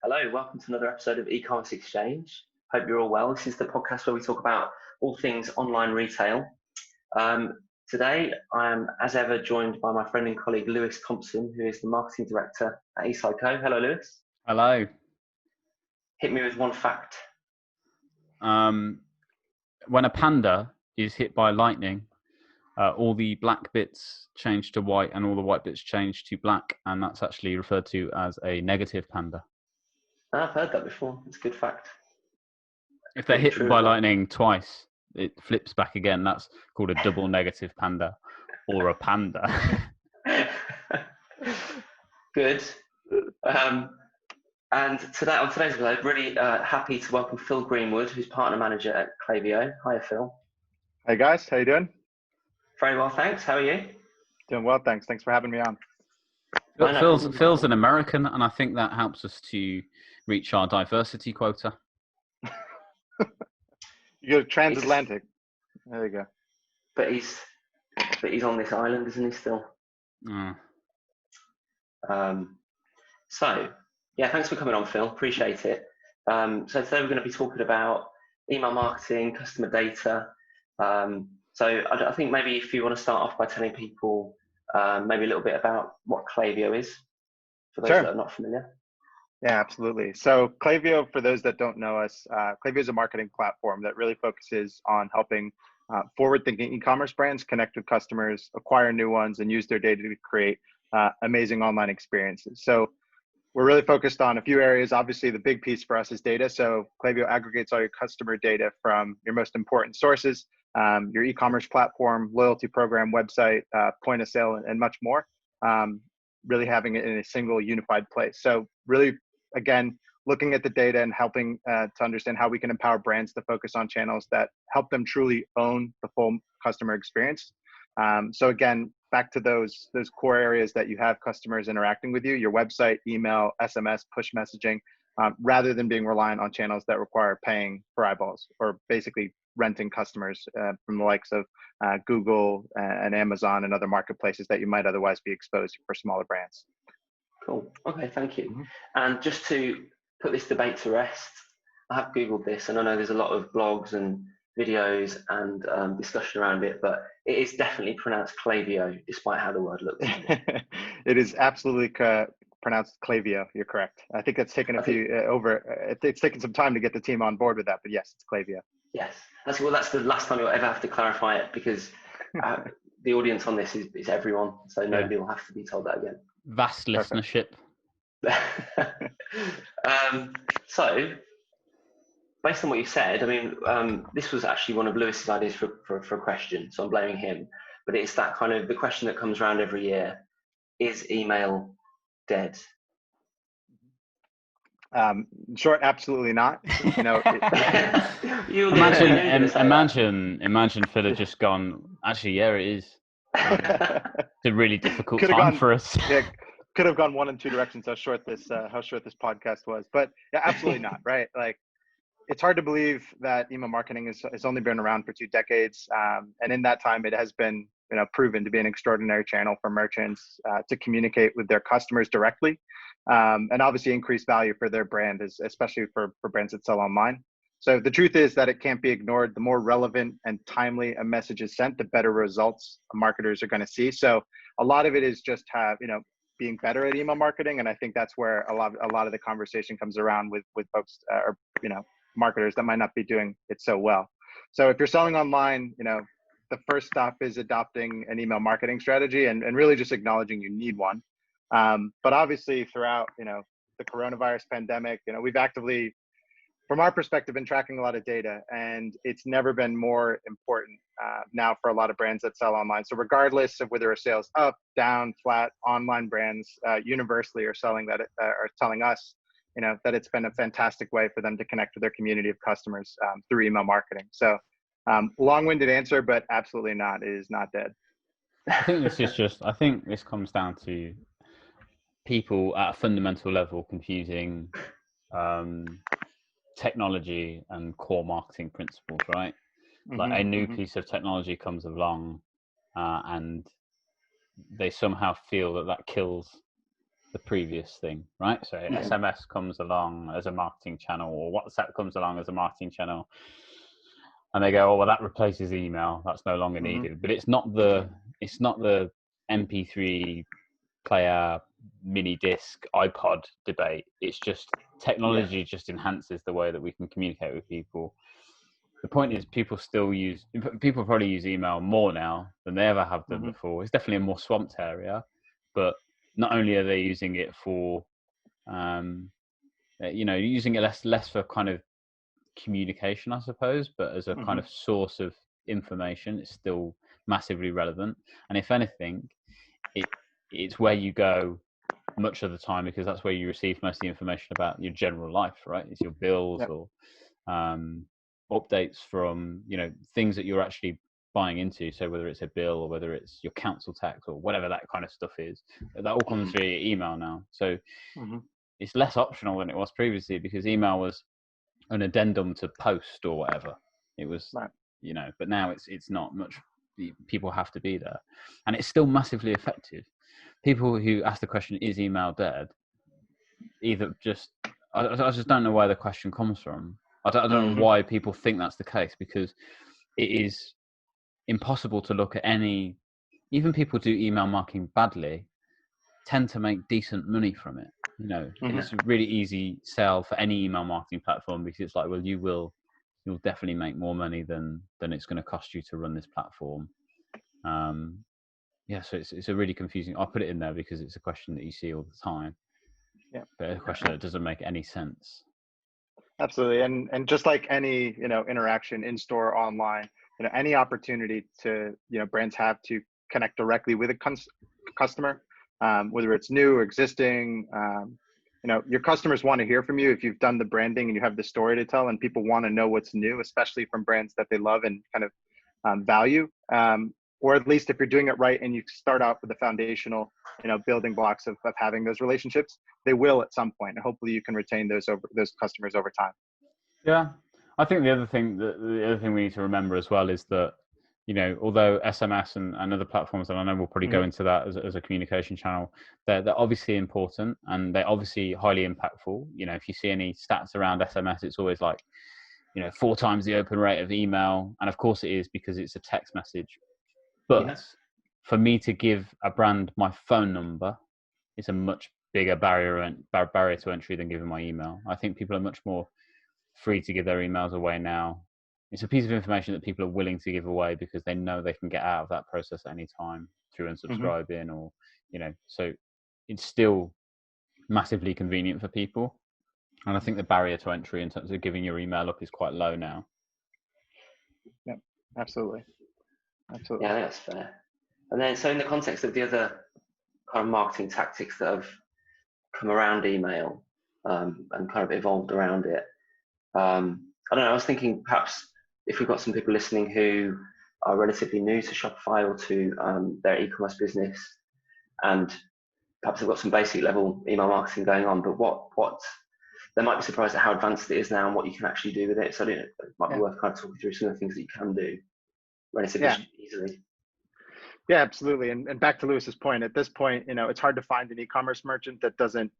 Hello, welcome to another episode of Ecommerce Exchange. Hope you're all well. This is the podcast where we talk about all things online retail. Today, I am, as ever, joined by my friend and colleague Lewis Thompson, who is the marketing director at ePsycho. Hello, Lewis. Hello. Hit me with one fact. When a panda is hit by lightning, all the black bits change to white and all the white bits change to black, and that's actually referred to as a negative panda. I've heard that before. It's a good fact. If they're hit by lightning twice, it flips back again. That's called a double negative panda, or a panda. Good. And today, on today's episode, really happy to welcome Phil Greenwood, who's partner manager at Klaviyo. Hi, Phil. Hey guys, how you doing? Very well, thanks. How are you? Doing well, thanks. Thanks for having me on. Phil's an American, and I think that helps us to reach our diversity quota. You go transatlantic. There you go. But he's on this island, isn't he still? So yeah, thanks for coming on, Phil. Appreciate it. So today we're going to be talking about email marketing, customer data. So I think maybe if you want to start off by telling people maybe a little bit about what Klaviyo is, for those that are not familiar. Yeah, absolutely. So Klaviyo, for those that don't know us, Klaviyo is a marketing platform that really focuses on helping forward-thinking e-commerce brands connect with customers, acquire new ones, and use their data to create amazing online experiences. So we're really focused on a few areas. Obviously, the big piece for us is data. So Klaviyo aggregates all your customer data from your most important sources, your e-commerce platform, loyalty program, website, point of sale, and much more. Really having it in a single unified place. So really, again, looking at the data and helping to understand how we can empower brands to focus on channels that help them truly own the full customer experience. So again, back to those core areas that you have customers interacting with you, your website, email, SMS, push messaging, rather than being reliant on channels that require paying for eyeballs or basically renting customers from the likes of Google and Amazon and other marketplaces that you might otherwise be exposed for smaller brands. Cool. Okay, thank you. And just to put this debate to rest, I have Googled this, and I know there's a lot of blogs and videos and discussion around it, but it is definitely pronounced Klaviyo, despite how the word looks. It is absolutely pronounced Klaviyo. You're correct. I think it's taken it's taken some time to get the team on board with that, but yes, it's Klaviyo. Yes, that's the last time you'll ever have to clarify it, because the audience on this is everyone, so nobody will have to be told that again. Vast listenership. So, based on what you said, I mean, this was actually one of Lewis's ideas for a question, so I'm blaming him. But it's that kind of the question that comes around every year: is email dead? Short, absolutely not. You know, imagine Phil had just gone, actually, yeah, it is. It's a really difficult time for us. Yeah, could have gone one in two directions. How short this podcast was, but yeah, absolutely not. Right? Like, it's hard to believe that email marketing has only been around for 2 decades, and in that time, it has been proven to be an extraordinary channel for merchants to communicate with their customers directly, and obviously increase value for their brand, especially for brands that sell online. So the truth is that it can't be ignored. The more relevant and timely a message is sent, the better results marketers are going to see. So a lot of it is just being better at email marketing, and I think that's where a lot of the conversation comes around with folks or marketers that might not be doing it so well. So if you're selling online, the first stop is adopting an email marketing strategy and really just acknowledging you need one. But obviously throughout the coronavirus pandemic, we've actively, from our perspective, been tracking a lot of data, and it's never been more important now for a lot of brands that sell online. So regardless of whether a sales up, down, flat, online brands universally are telling us, that it's been a fantastic way for them to connect with their community of customers through email marketing. So long-winded answer, but absolutely not. It is not dead. I think this comes down to people at a fundamental level confusing technology and core marketing principles, right? Like a new piece of technology comes along and they somehow feel that kills the previous thing, right? So Mhm. SMS comes along as a marketing channel, or WhatsApp comes along as a marketing channel, and they go, oh well, that replaces email, that's no longer needed. But it's not the MP3 player, mini disc, iPod debate. It's just technology just enhances the way that we can communicate with people. The point is, people probably use email more now than they ever have done before. It's definitely a more swamped area, but not only are they using it for, using it less for kind of communication, I suppose, but as a kind of source of information, it's still massively relevant. And if anything, it's where you go much of the time, because that's where you receive most of the information about your general life, right? It's your bills or updates from things that you're actually buying into. So whether it's a bill or whether it's your council tax or whatever that kind of stuff is, that all comes via email now. So it's less optional than it was previously, because email was an addendum to post or whatever. It was, but now it's not much. People have to be there, and it's still massively effective. People who ask the question, is email dead? Either just, I just don't know where the question comes from. I don't know why people think that's the case, because it is impossible to look at any, even people do email marketing badly, tend to make decent money from it. It's a really easy sell for any email marketing platform, because it's like, well, you'll definitely make more money than it's going to cost you to run this platform. So it's a really confusing. I'll put it in there because it's a question that you see all the time. But a question that doesn't make any sense. Absolutely. And just like any, interaction in store, online, any opportunity to, brands have to connect directly with a customer, whether it's new or existing, your customers want to hear from you if you've done the branding and you have the story to tell, and people want to know what's new, especially from brands that they love and kind of value. Or at least if you're doing it right and you start out with the foundational, building blocks of having those relationships, they will at some point, and hopefully you can retain those customers over time. Yeah, I think the other thing we need to remember as well is that, although SMS and other platforms, and I know we'll probably go into that as a communication channel, they're obviously important and they're obviously highly impactful. If you see any stats around SMS, it's always like, 4 times the open rate of email, and of course it is, because it's a text message. But for me to give a brand my phone number, it's a much bigger barrier to entry than giving my email. I think people are much more free to give their emails away now. It's a piece of information that people are willing to give away because they know they can get out of that process at any time through unsubscribing or, so it's still massively convenient for people. And I think the barrier to entry in terms of giving your email up is quite low now. Yeah, absolutely. Yeah, I think that's fair. And then, so in the context of the other kind of marketing tactics that have come around email and kind of evolved around it, I don't know, I was thinking perhaps if we've got some people listening who are relatively new to Shopify or to their e-commerce business, and perhaps they've got some basic level email marketing going on, but what they might be surprised at how advanced it is now and what you can actually do with it. So it might be worth kind of talking through some of the things that you can do relatively easily. Yeah, absolutely. And back to Lewis's point, at this point, it's hard to find an e-commerce merchant that doesn't,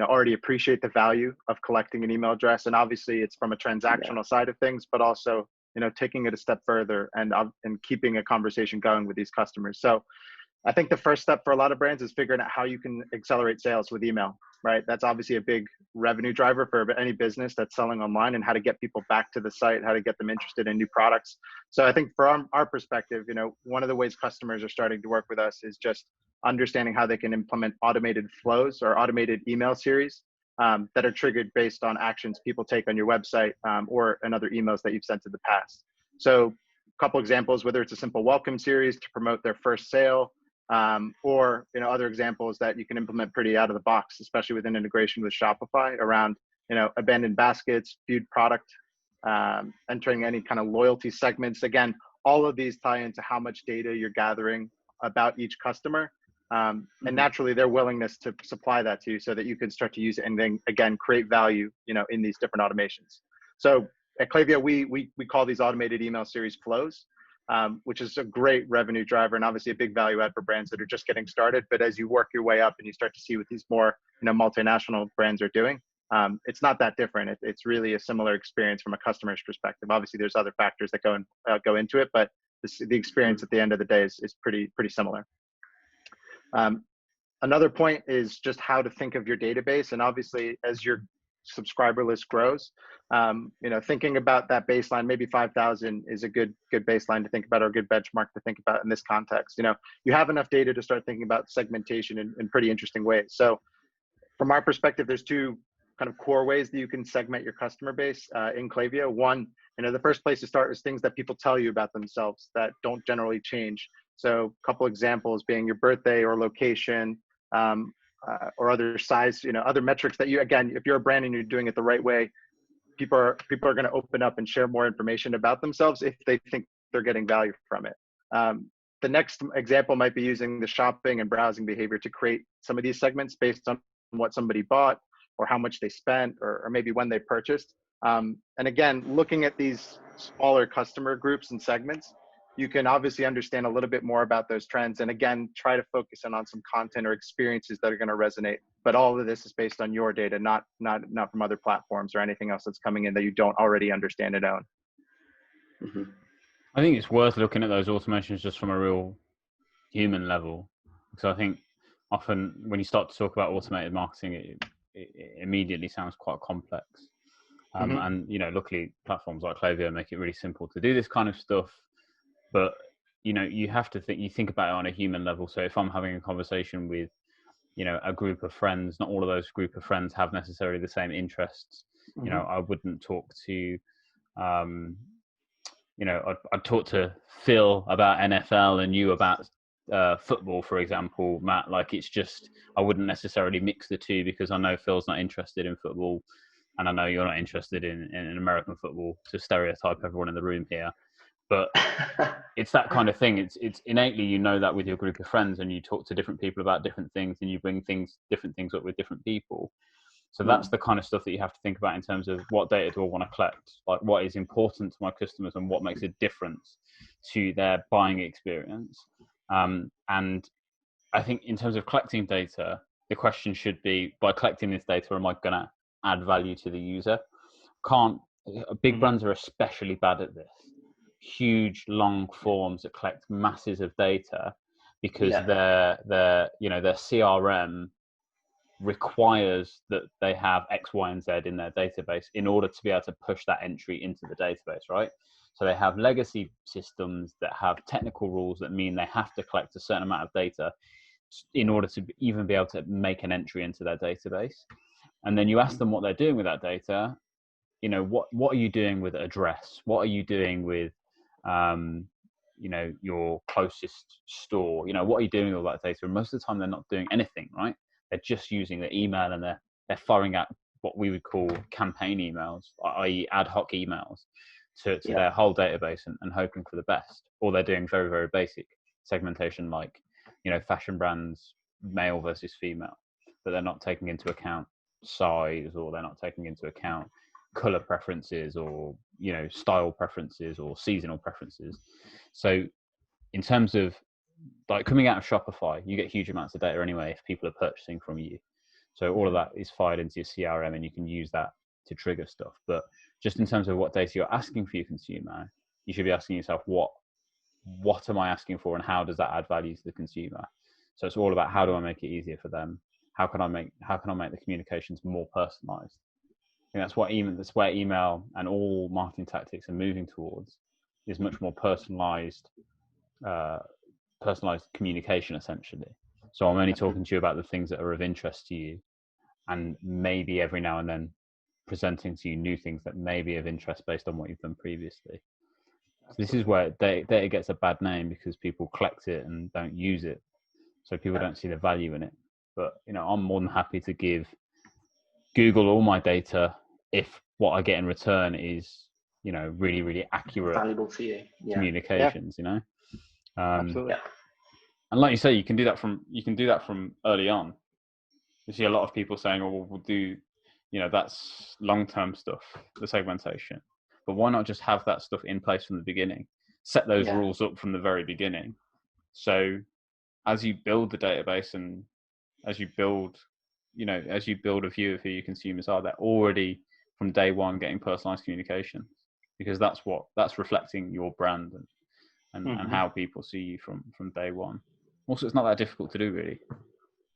already appreciate the value of collecting an email address. And obviously it's from a transactional side of things, but also, taking it a step further and keeping a conversation going with these customers. So I think the first step for a lot of brands is figuring out how you can accelerate sales with email, right? That's obviously a big revenue driver for any business that's selling online, and how to get people back to the site, how to get them interested in new products. So I think from our perspective, one of the ways customers are starting to work with us is just understanding how they can implement automated flows or automated email series that are triggered based on actions people take on your website or in other emails that you've sent in the past. So a couple examples, whether it's a simple welcome series to promote their first sale, or other examples that you can implement pretty out of the box, especially with an integration with Shopify around abandoned baskets, viewed product, entering any kind of loyalty segments. Again, all of these tie into how much data you're gathering about each customer, and naturally their willingness to supply that to you, so that you can start to use it and then again create value in these different automations. So at Klaviyo, we call these automated email series flows. which is a great revenue driver and obviously a big value add for brands that are just getting started. But as you work your way up and you start to see what these more, multinational brands are doing, it's not that different. It's really a similar experience from a customer's perspective. Obviously, there's other factors that go into it, but the experience at the end of the day is pretty similar. Another point is just how to think of your database, and obviously, as your subscriber list grows, thinking about that baseline, maybe 5,000 is a good baseline to think about, or a good benchmark to think about in this context. You have enough data to start thinking about segmentation in pretty interesting ways. So from our perspective, there's two kind of core ways that you can segment your customer base in Klaviyo. One, the first place to start is things that people tell you about themselves that don't generally change. So a couple examples being your birthday or location, or other size, other metrics that again, if you're a brand and you're doing it the right way, people are going to open up and share more information about themselves if they think they're getting value from it. The next example might be using the shopping and browsing behavior to create some of these segments based on what somebody bought or how much they spent or maybe when they purchased. And again, looking at these smaller customer groups and segments, you can obviously understand a little bit more about those trends. And again, try to focus in on some content or experiences that are going to resonate. But all of this is based on your data, not from other platforms or anything else that's coming in that you don't already understand and own. Mm-hmm. I think it's worth looking at those automations just from a real human level. Because I think often when you start to talk about automated marketing, it immediately sounds quite complex. And, luckily platforms like Klaviyo make it really simple to do this kind of stuff. But, you have to think about it on a human level. So if I'm having a conversation with, a group of friends, not all of those group of friends have necessarily the same interests. Mm-hmm. I wouldn't talk to, I'd talk to Phil about NFL and you about football, for example, Matt. Like, it's just, I wouldn't necessarily mix the two because I know Phil's not interested in football and I know you're not interested in American football, to stereotype everyone in the room here. But it's that kind of thing. It's innately, that with your group of friends, and you talk to different people about different things, and you bring different things up with different people. So that's the kind of stuff that you have to think about in terms of what data do I want to collect, like what is important to my customers and what makes a difference to their buying experience. And I think in terms of collecting data, the question should be, by collecting this data, am I going to add value to the user? Big brands are especially bad at this. Huge long forms that collect masses of data because their CRM requires that they have X, Y, and Z in their database in order to be able to push that entry into the database, right? So they have legacy systems that have technical rules that mean they have to collect a certain amount of data in order to even be able to make an entry into their database. And then you ask them what they're doing with that data. What are you doing with address? What are you doing with your closest store? What are you doing with all that data? And most of the time they're not doing anything, right? They're just using the email and they're firing out what we would call campaign emails, i.e. ad hoc emails to their whole database and hoping for the best. Or they're doing very, very basic segmentation, like, fashion brands, male versus female, but they're not taking into account size, or they're not taking into account color preferences, or style preferences, or seasonal preferences. So in terms of like coming out of Shopify, you get huge amounts of data anyway if people are purchasing from you. So all of that is fired into your CRM and you can use that to trigger stuff. But just in terms of what data you're asking for your consumer, you should be asking yourself, what am I asking for, and how does that add value to the consumer? So it's all about, how do I make it easier for them? How can I make the communications more personalized? I think that's where email and all marketing tactics are moving towards, is much more personalized communication, essentially. So I'm only talking to you about the things that are of interest to you, and maybe every now and then presenting to you new things that may be of interest based on what you've done previously. So this is where data gets a bad name, because people collect it and don't use it. So people don't see the value in it. But, I'm more than happy to give Google all my data if what I get in return is, really, really accurate, valuable to you. Communications, Absolutely. And like you say, you can do that from early on. You see a lot of people saying, "Oh, we'll do, that's long-term stuff, the segmentation." But why not just have that stuff in place from the beginning? set those Yeah. rules up from the very beginning. So as you build the database and as you build a view of who your consumers are, they're already from day one getting personalized communication, because that's reflecting your brand and how people see you from day one. Also, it's not that difficult to do, really.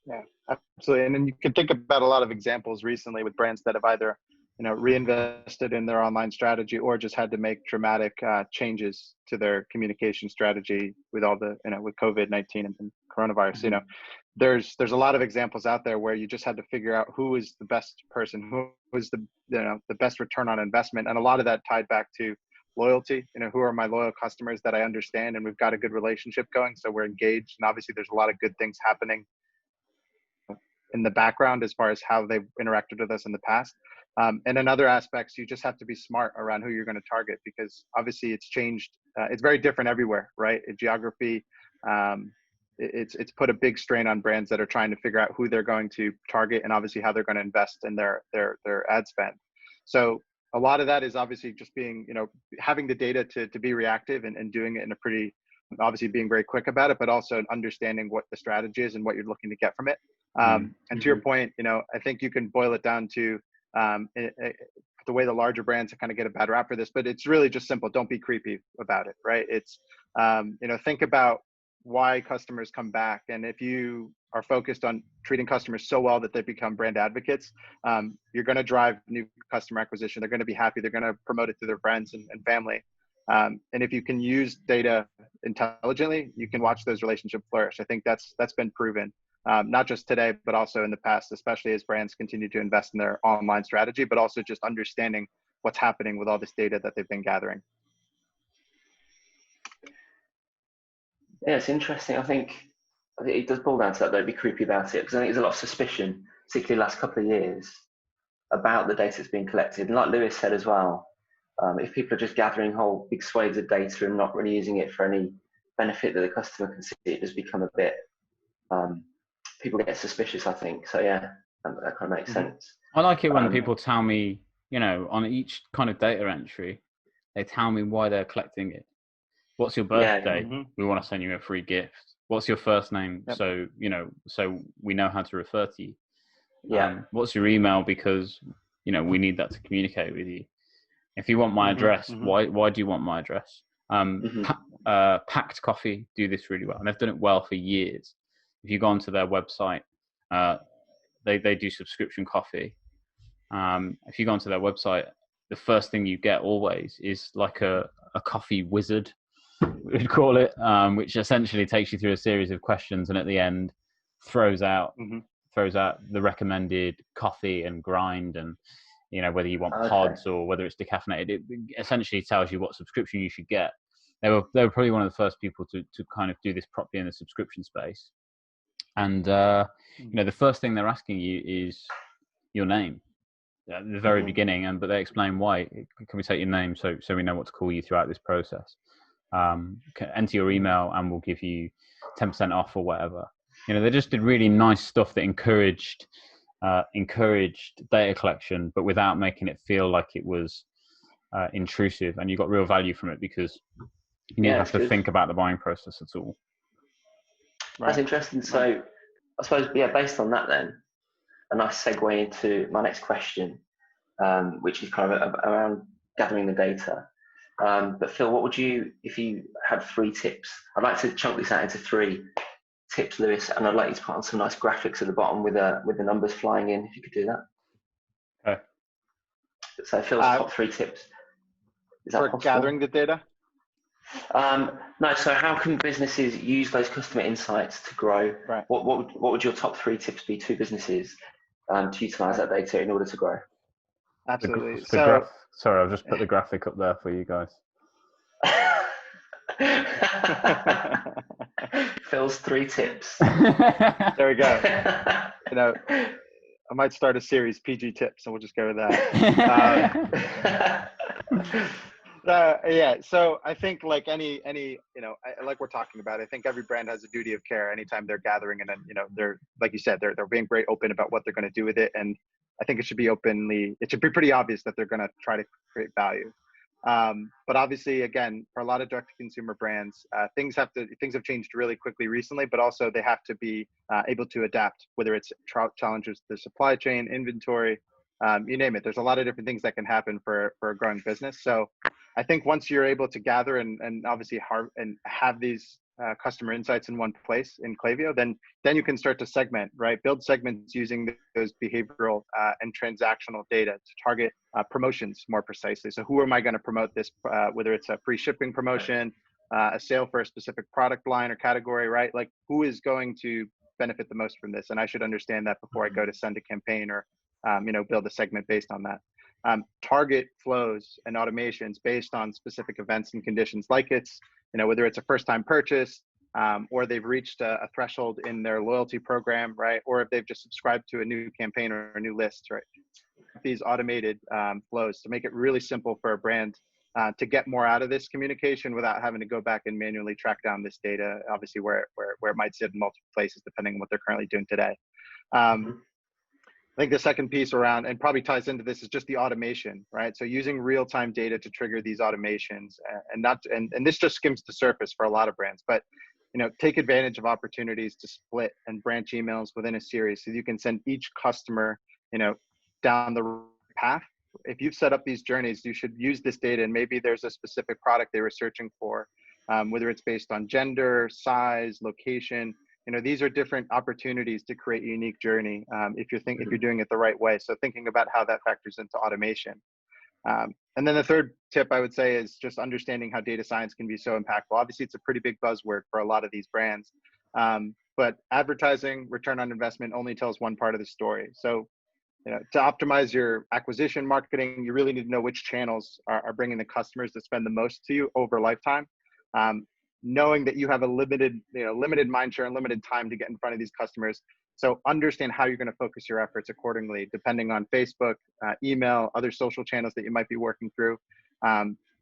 Yeah, absolutely. And then you can think about a lot of examples recently with brands that have either, reinvested in their online strategy or just had to make dramatic changes to their communication strategy with all the, with COVID-19 and coronavirus. Mm-hmm. There's a lot of examples out there where you just had to figure out who is the best person, who was the best return on investment. And a lot of that tied back to loyalty. Who are my loyal customers that I understand and we've got a good relationship going, so we're engaged. And obviously there's a lot of good things happening in the background as far as how they've interacted with us in the past. And in other aspects, you just have to be smart around who you're going to target, because obviously it's changed. It's very different everywhere, right? Geography, it's put a big strain on brands that are trying to figure out who they're going to target and obviously how they're going to invest in their ad spend. So a lot of that is obviously just being, having the data to be reactive and doing it in a pretty, obviously being very quick about it, but also understanding what the strategy is and what you're looking to get from it. And to your point, I think you can boil it down to the way the larger brands kind of get a bad rap for this, but it's really just simple. Don't be creepy about it, right? It's, think about why customers come back. And if you are focused on treating customers so well that they become brand advocates, you're going to drive new customer acquisition. They're going to be happy. They're going to promote it to their friends and family. And if you can use data intelligently, you can watch those relationships flourish. I think that's been proven, not just today, but also in the past, especially as brands continue to invest in their online strategy, but also just understanding what's happening with all this data that they've been gathering. Yeah, it's interesting. I think it does boil down to that. Don't be creepy about it, because I think there's a lot of suspicion, particularly the last couple of years, about the data that's being collected. And like Lewis said as well, if people are just gathering whole big swathes of data and not really using it for any benefit that the customer can see, it does become a bit, people get suspicious, I think. So yeah, that kind of makes sense. I like it when people tell me, on each kind of data entry, they tell me why they're collecting it. What's your birthday? Yeah, We want to send you a free gift. What's your first name? Yep. So, so we know how to refer to you. Yeah. What's your email? Because, we need that to communicate with you. If you want my address, why do you want my address? Packed Coffee do this really well, and they've done it well for years. If you go onto their website, they do subscription coffee. If you go onto their website, the first thing you get always is like a coffee wizard, we'd call it, which essentially takes you through a series of questions and at the end throws out the recommended coffee and grind, and whether you want pods or whether it's decaffeinated. It essentially tells you what subscription you should get. They were probably one of the first people to kind of do this properly in the subscription space. And the first thing they're asking you is your name at the very beginning, but they explain why. Can we take your name so we know what to call you throughout this process? Enter your email and we'll give you 10% off or whatever. They just did really nice stuff that encouraged data collection, but without making it feel like it was intrusive, and you got real value from it because you didn't have to think about the buying process at all. That's interesting. So I suppose, based on that then, a nice segue into my next question, which is kind of around gathering the data. But Phil, what would you, if you had 3 tips? I'd like to chunk this out into 3 tips, Lewis, and I'd like you to put on some nice graphics at the bottom with the numbers flying in, if you could do that. Okay. So Phil's top 3 tips. Is that for possible? Gathering the data? No. So how can businesses use those customer insights to grow? Right. What would your top 3 tips be to businesses to utilize that data in order to grow? Absolutely. Sorry, I'll just put the graphic up there for you guys. Phil's 3 tips. There we go. I might start a series, PG tips, and we'll just go with that. Yeah. So I think like any, like we're talking about, I think every brand has a duty of care anytime they're gathering, and then, they're, like you said, they're being very open about what they're going to do with it. And I think it should be pretty obvious that they're going to try to create value. But obviously, again, for a lot of direct-to-consumer brands, things have changed really quickly recently, but also they have to be able to adapt, whether it's challenges to the supply chain, inventory, you name it. There's a lot of different things that can happen for a growing business. So I think once you're able to gather and obviously have these customer insights in one place in Klaviyo, then you can start to segment, right? Build segments using those behavioral and transactional data to target promotions more precisely. So who am I going to promote this, whether it's a free shipping promotion, a sale for a specific product line or category, right? Like who is going to benefit the most from this? And I should understand that before I go to send a campaign or, build a segment based on that. Target flows and automations based on specific events and conditions, like it's, whether it's a first time purchase, or they've reached a threshold in their loyalty program, right? Or if they've just subscribed to a new campaign or a new list, right? These automated flows to make it really simple for a brand to get more out of this communication without having to go back and manually track down this data, obviously where it might sit in multiple places, depending on what they're currently doing today. I think the second piece around, and probably ties into this, is just the automation, right? So using real-time data to trigger these automations, and this just skims the surface for a lot of brands, but take advantage of opportunities to split and branch emails within a series, so you can send each customer, down the path. If you've set up these journeys, you should use this data, and maybe there's a specific product they were searching for, whether it's based on gender, size, location. These are different opportunities to create a unique journey if you're doing it the right way. So thinking about how that factors into automation. And then the third tip I would say is just understanding how data science can be so impactful. Obviously, it's a pretty big buzzword for a lot of these brands, but advertising return on investment only tells one part of the story. So to optimize your acquisition marketing, you really need to know which channels are bringing the customers that spend the most to you over lifetime. Knowing that you have a limited mind share and limited time to get in front of these customers. So understand how you're going to focus your efforts accordingly, depending on Facebook, email, other social channels that you might be working through.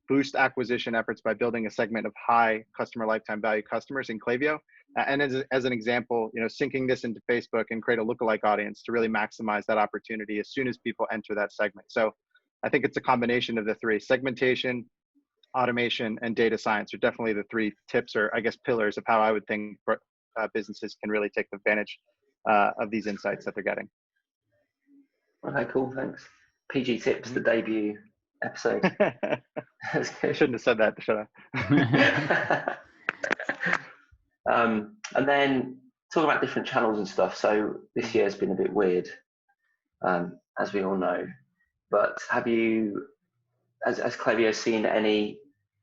Boost acquisition efforts by building a segment of high customer lifetime value customers in Klaviyo. And as an example, syncing this into Facebook and create a lookalike audience to really maximize that opportunity as soon as people enter that segment. So I think it's a combination of the three: segmentation, automation, and data science are definitely the three tips, or I guess pillars, of how I would think businesses can really take advantage of these insights that they're getting. Okay, cool, thanks. PG Tips, the debut episode. I shouldn't have said that, should I? And then talk about different channels and stuff. So this year has been a bit weird, as we all know. But have you, has Klaviyo seen any,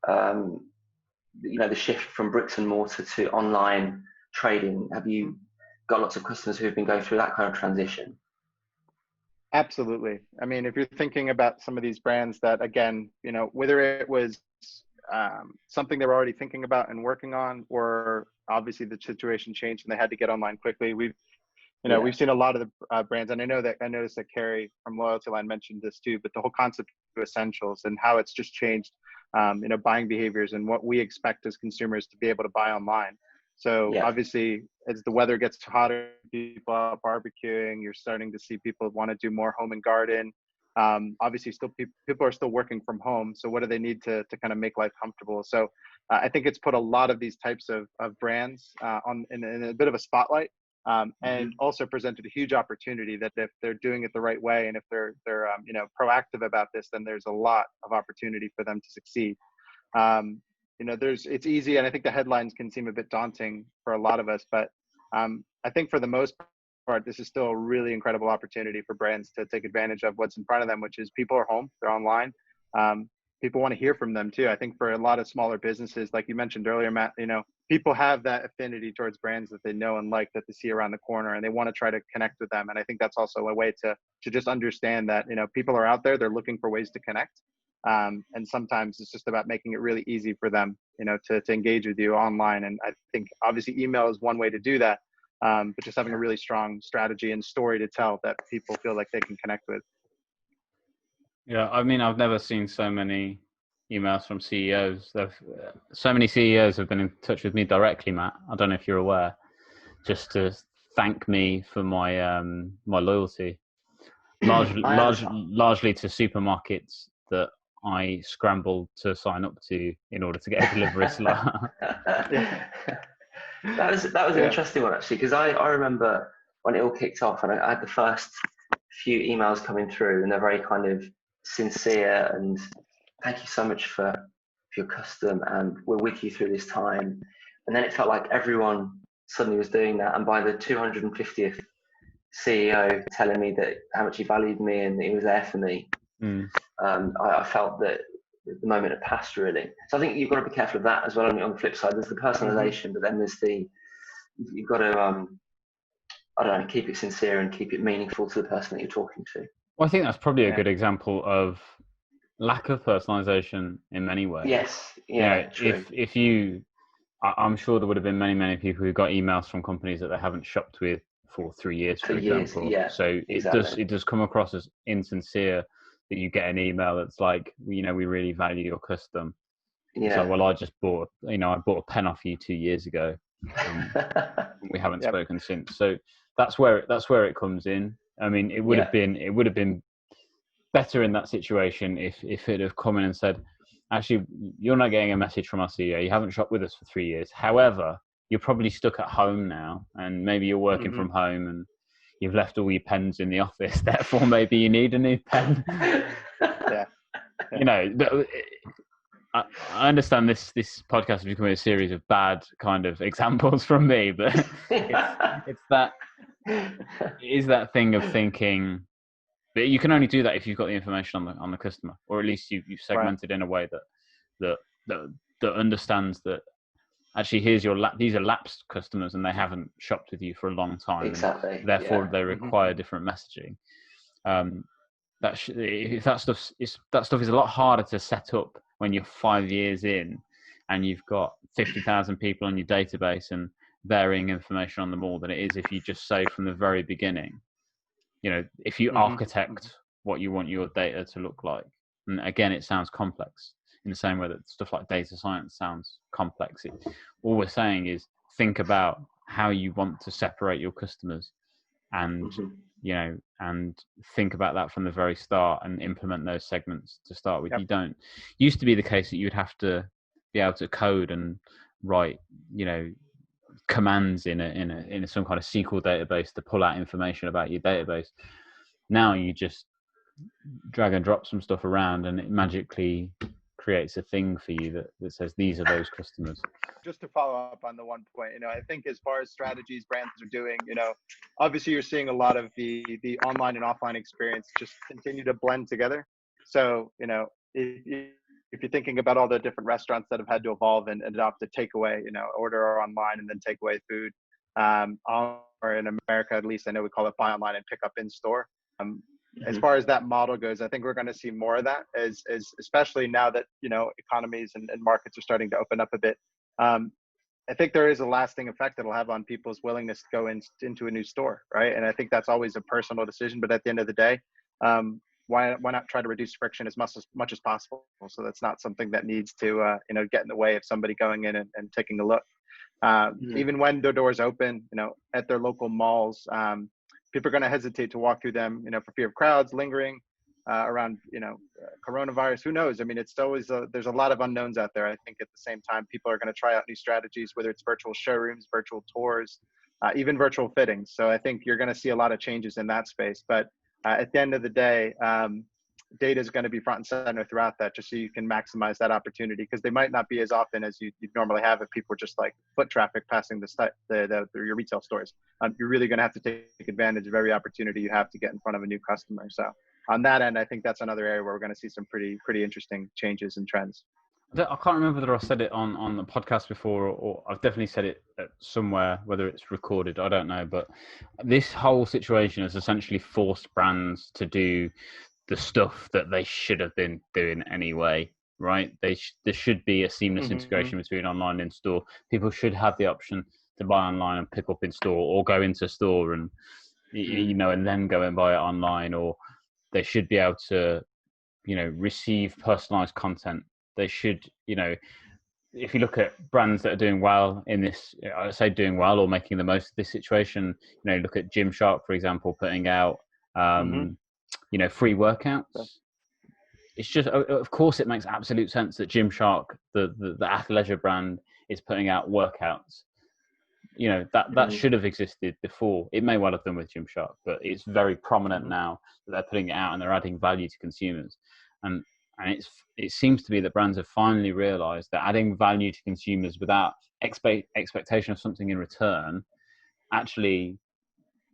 the shift from bricks and mortar to online trading? Have you got lots of customers who have been going through that kind of transition? Absolutely. I mean, if you're thinking about some of these brands that, again, whether it was something they were already thinking about and working on, or obviously the situation changed and they had to get online quickly. We've seen a lot of the brands, and I noticed that Carrie from Loyalty Line mentioned this too, but the whole concept of essentials and how it's just changed, buying behaviors and what we expect as consumers to be able to buy online. So obviously, as the weather gets hotter, people out barbecuing, you're starting to see people want to do more home and garden. Obviously, still people are still working from home. So what do they need to kind of make life comfortable? So I think it's put a lot of these types of brands in a bit of a spotlight, and also presented a huge opportunity that if they're doing it the right way and if they're proactive about this, then there's a lot of opportunity for them to succeed. It's easy, and I think the headlines can seem a bit daunting for a lot of us, but I think for the most part, this is still a really incredible opportunity for brands to take advantage of what's in front of them, which is people are home, they're online. People want to hear from them too. I think for a lot of smaller businesses, like you mentioned earlier, Matt, people have that affinity towards brands that they know and like, that they see around the corner, and they want to try to connect with them. And I think that's also a way to just understand that, people are out there, they're looking for ways to connect. And sometimes it's just about making it really easy for them, to engage with you online. And I think obviously email is one way to do that, but just having a really strong strategy and story to tell that people feel like they can connect with. Yeah, I mean, I've never seen so many emails from CEOs. So many CEOs have been in touch with me directly, Matt. I don't know if you're aware, just to thank me for my my loyalty, largely to supermarkets that I scrambled to sign up to in order to get a delivery slot. That was an interesting one, actually, because I remember when it all kicked off, and I had the first few emails coming through, and they're very kind of sincere and thank you so much for your custom, and we're with you through this time. And then it felt like everyone suddenly was doing that, and by the 250th CEO telling me that how much he valued me and that he was there for me, I felt that the moment had passed, really. So I think you've got to be careful of that as well. On the flip side, there's the personalization, but then there's you've got to I don't know, keep it sincere and keep it meaningful to the person that you're talking to. Well, I think that's probably a good example of lack of personalization in many ways. Yes, yeah, true. If you, I'm sure there would have been many people who got emails from companies that they haven't shopped with for 3 years, for example. Yeah, so exactly. it does come across as insincere that you get an email that's like, we really value your custom. Yeah. So, well, I just bought, I bought a pen off you 2 years ago. We haven't spoken since. So that's where it comes in. I mean, it would have been better in that situation if it had come in and said, actually, you're not getting a message from our CEO. You haven't shopped with us for 3 years. However, you're probably stuck at home now, and maybe you're working from home and you've left all your pens in the office. Therefore, maybe you need a new pen. I understand this podcast is becoming a series of bad kind of examples from me, but it's that thing of thinking that you can only do that if you've got the information on the customer, or at least you've segmented in a way that understands that actually these are lapsed customers and they haven't shopped with you for a long time. Exactly. Therefore, they require different messaging. That stuff is a lot harder to set up when you're 5 years in and you've got 50,000 people on your database and varying information on them all than it is if you just say from the very beginning, if you architect what you want your data to look like. And again, it sounds complex in the same way that stuff like data science sounds complex. All we're saying is think about how you want to separate your customers and and think about that from the very start and implement those segments to start with. Used to be the case that you'd have to be able to code and write commands in some kind of SQL database to pull out information about your database. Now you just drag and drop some stuff around and it magically creates a thing for you that says these are those customers. Just to follow up on the one point, I think as far as strategies brands are doing, obviously you're seeing a lot of the online and offline experience just continue to blend together. So, if you're thinking about all the different restaurants that have had to evolve and adopt a takeaway, order online and then take away food, or in America, at least I know we call it buy online and pick up in store. As far as that model goes, I think we're going to see more of that as especially now that, economies and markets are starting to open up a bit. I think there is a lasting effect that'll have on people's willingness to go into a new store, right? And I think that's always a personal decision, but at the end of the day, why not try to reduce friction as much as possible? So that's not something that needs to, get in the way of somebody going in and taking a look. Even when the doors open, at their local malls, people are going to hesitate to walk through them, for fear of crowds lingering around, coronavirus. Who knows? I mean, it's always there's a lot of unknowns out there. I think at the same time, people are going to try out new strategies, whether it's virtual showrooms, virtual tours, even virtual fittings. So I think you're going to see a lot of changes in that space. But at the end of the day, data is going to be front and center throughout that, just so you can maximize that opportunity, because they might not be as often as you normally have if people are just like foot traffic passing your retail stores. You're really going to have to take advantage of every opportunity you have to get in front of a new customer. So on that end, I think that's another area where we're going to see some pretty interesting changes and trends. I can't remember whether I said it on the podcast before, or I've definitely said it somewhere, whether it's recorded, I don't know. But this whole situation has essentially forced brands to do the stuff that they should have been doing anyway, right? There should be a seamless integration between online and store. People should have the option to buy online and pick up in store, or go into store and and then go and buy it online, or they should be able to receive personalized content. They should, if you look at brands that are doing well in this, I would say doing well or making the most of this situation, look at Gymshark, for example, putting out free workouts. it's just, of course, it makes absolute sense that Gymshark, the athleisure brand, is putting out workouts. That should have existed before. It may well have done with Gymshark, but it's very prominent now that they're putting it out and they're adding value to consumers. And it seems to be that brands have finally realized that adding value to consumers without expectation of something in return actually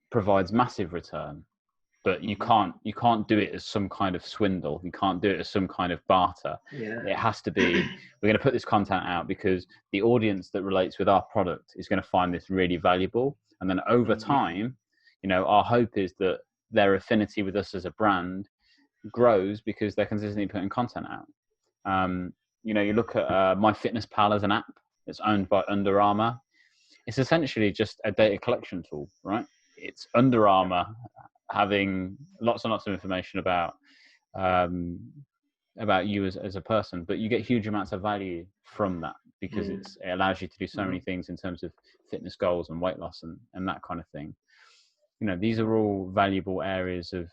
provides massive return. But you can't do it as some kind of swindle. You can't do it as some kind of barter. Yeah. It has to be, we're going to put this content out because the audience that relates with our product is going to find this really valuable. And then over time, our hope is that their affinity with us as a brand grows because they're consistently putting content out. You look at MyFitnessPal as an app that's owned by Under Armour. It's essentially just a data collection tool, right? It's Under Armour having lots and lots of information about you as a person, but you get huge amounts of value from that because it allows you to do so many things in terms of fitness goals and weight loss and that kind of thing. These are all valuable areas of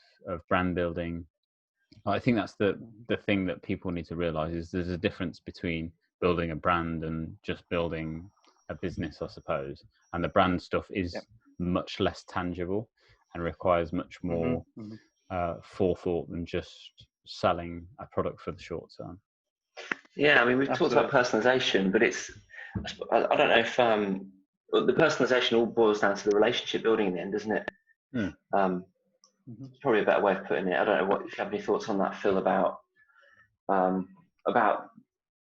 brand building. I think that's the thing that people need to realize is there's a difference between building a brand and just building a business, I suppose. And the brand stuff is much less tangible and requires much more forethought than just selling a product for the short term. Yeah, I mean, we've talked about personalization, but I don't know if the personalization all boils down to the relationship building in the end, doesn't it? It's probably a better way of putting it. I don't know if you have any thoughts on that, Phil, about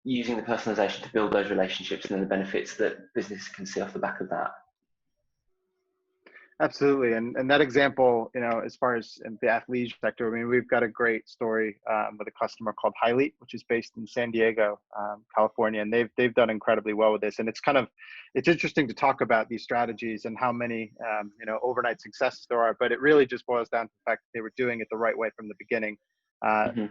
using the personalization to build those relationships and then the benefits that business can see off the back of that. Absolutely. And that example, as far as the athleisure sector, I mean, we've got a great story with a customer called Highlight, which is based in San Diego, California. And they've done incredibly well with this. And it's interesting to talk about these strategies and how many, overnight successes there are, but it really just boils down to the fact that they were doing it the right way from the beginning.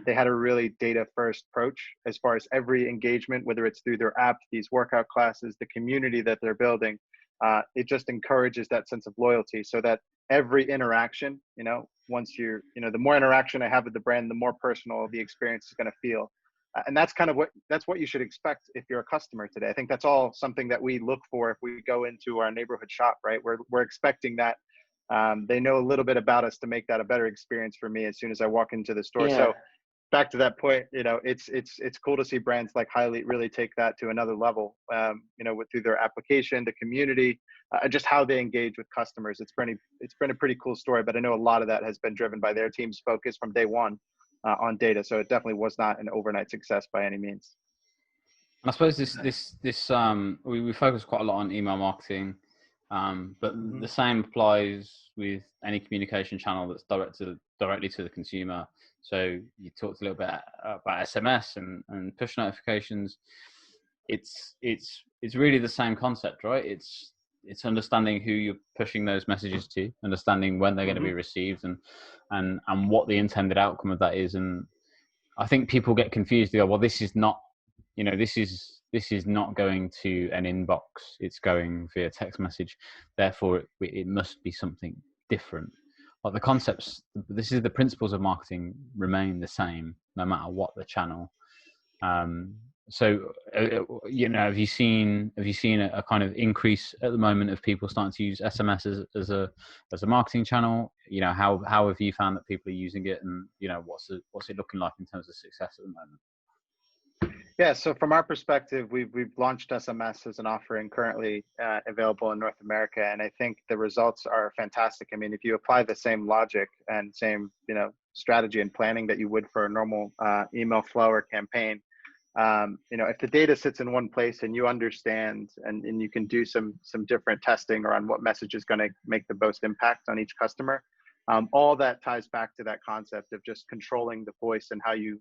They had a really data first approach as far as every engagement, whether it's through their app, these workout classes, the community that they're building. It just encourages that sense of loyalty so that every interaction, once the more interaction I have with the brand, the more personal the experience is going to feel. And that's what you should expect if you're a customer today. I think that's all something that we look for if we go into our neighborhood shop, right? We're expecting that they know a little bit about us to make that a better experience for me as soon as I walk into the store. So back to that point, it's cool to see brands like Highlight really take that to another level, through their application, the community, just how they engage with customers. It's been a pretty cool story, but I know a lot of that has been driven by their team's focus from day one on data. So it definitely was not an overnight success by any means. And I suppose we focus quite a lot on email marketing, but the same applies with any communication channel that's directly to the consumer. So you talked a little bit about SMS and push notifications. It's really the same concept, right? It's understanding who you're pushing those messages to, understanding when they're going to be received, and what the intended outcome of that is. And I think people get confused. They go, well, this is not, this is not going to an inbox. It's going via text message. Therefore, it must be something different. Like the concepts, the principles of marketing remain the same no matter what the channel. So have you seen a kind of increase at the moment of people starting to use SMS as a marketing channel? How have you found that people are using it, and what's it looking like in terms of success at the moment? Yeah, so from our perspective, we've launched SMS as an offering currently available in North America, and I think the results are fantastic. I mean, if you apply the same logic and same strategy and planning that you would for a normal email flow or campaign, if the data sits in one place and you understand and you can do some different testing around what message is going to make the most impact on each customer, all that ties back to that concept of just controlling the voice and how you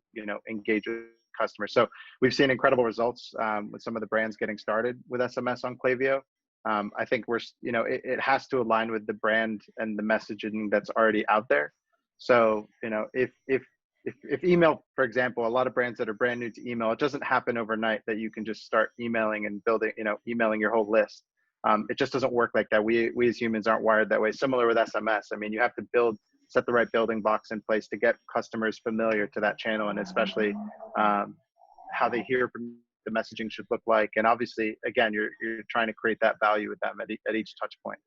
engage with customers. So we've seen incredible results with some of the brands getting started with SMS on Klaviyo. I think it has to align with the brand and the messaging that's already out there. So if email, for example, a lot of brands that are brand new to email, it doesn't happen overnight that you can just start emailing and building, emailing your whole list. It just doesn't work like that. We as humans aren't wired that way. Similar with SMS. I mean, you have to build set the right building blocks in place to get customers familiar to that channel, and especially how they hear from the messaging should look like. And obviously, again, you're trying to create that value with them at each touch point.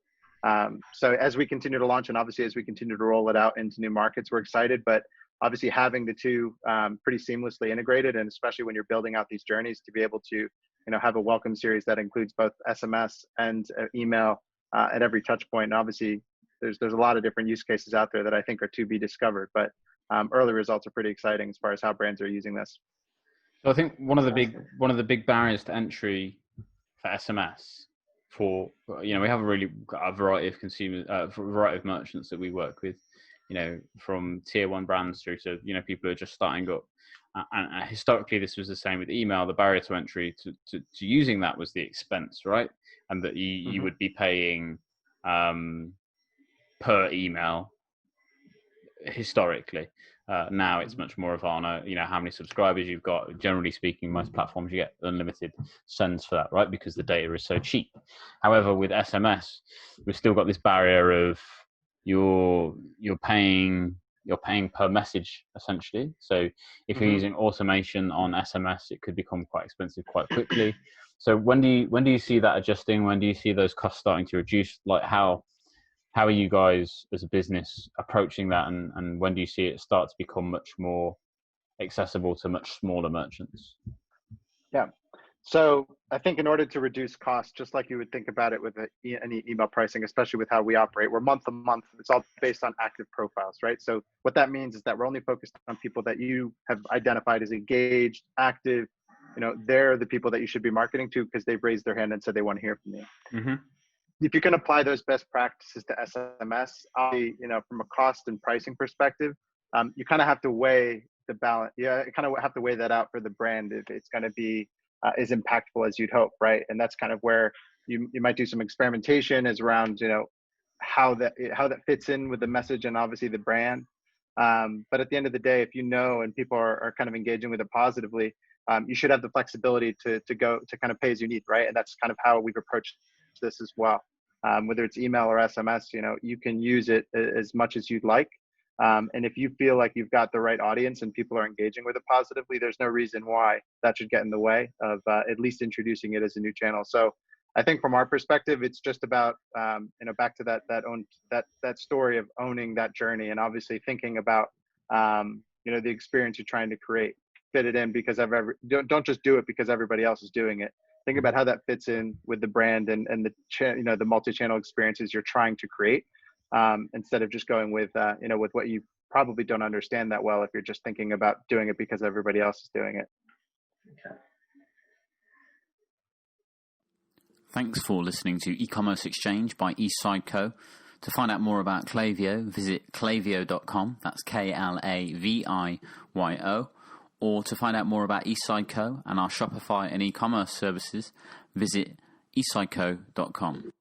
So as we continue to launch, and obviously as we continue to roll it out into new markets, we're excited, but obviously having the two pretty seamlessly integrated, and especially when you're building out these journeys, to be able to, have a welcome series that includes both SMS and email at every touch point. And obviously there's a lot of different use cases out there that I think are to be discovered, but early results are pretty exciting as far as how brands are using this. So I think one of the big barriers to entry for SMS, we have a variety of consumers, variety of merchants that we work with, from tier one brands through to people who are just starting up. And historically, this was the same with email. The barrier to entry to using that was the expense, right? And that you would be paying per email historically. Now it's much more of on how many subscribers you've got. Generally speaking, most platforms you get unlimited sends for that, right? Because the data is so cheap. However, with SMS, we've still got this barrier of you're paying per message essentially. So if you're using automation on SMS, it could become quite expensive quite quickly. So when do you see that adjusting? When do you see those costs starting to reduce? Like how are you guys as a business approaching that, and when do you see it start to become much more accessible to much smaller merchants? Yeah. So I think in order to reduce costs, just like you would think about it with any email pricing, especially with how we operate, we're month to month. It's all based on active profiles, right? So what that means is that we're only focused on people that you have identified as engaged, active. They're the people that you should be marketing to because they've raised their hand and said they want to hear from you. If you can apply those best practices to SMS, from a cost and pricing perspective, you kind of have to weigh the balance. Yeah, you kind of have to weigh that out for the brand if it's going to be as impactful as you'd hope, right? And that's kind of where you might do some experimentation as around, how that fits in with the message and obviously the brand. But at the end of the day, if and people are kind of engaging with it positively, you should have the flexibility to kind of pay as you need, right? And that's kind of how we've approached this as well. Whether it's email or SMS, you can use it as much as you'd like. And if you feel like you've got the right audience and people are engaging with it positively, there's no reason why that should get in the way of at least introducing it as a new channel. So I think from our perspective, it's just about, back to that story of owning that journey, and obviously thinking about, the experience you're trying to create, fit it in because don't just do it because everybody else is doing it. Think about how that fits in with the brand and the multi-channel experiences you're trying to create, instead of just going with with what you probably don't understand that well if you're just thinking about doing it because everybody else is doing it. Okay. Thanks for listening to E-Commerce Exchange by Eastside Co. To find out more about Klaviyo, visit klaviyo.com. That's Klaviyo. Or to find out more about Eastside Co. and our Shopify and e-commerce services, visit eastsideco.com.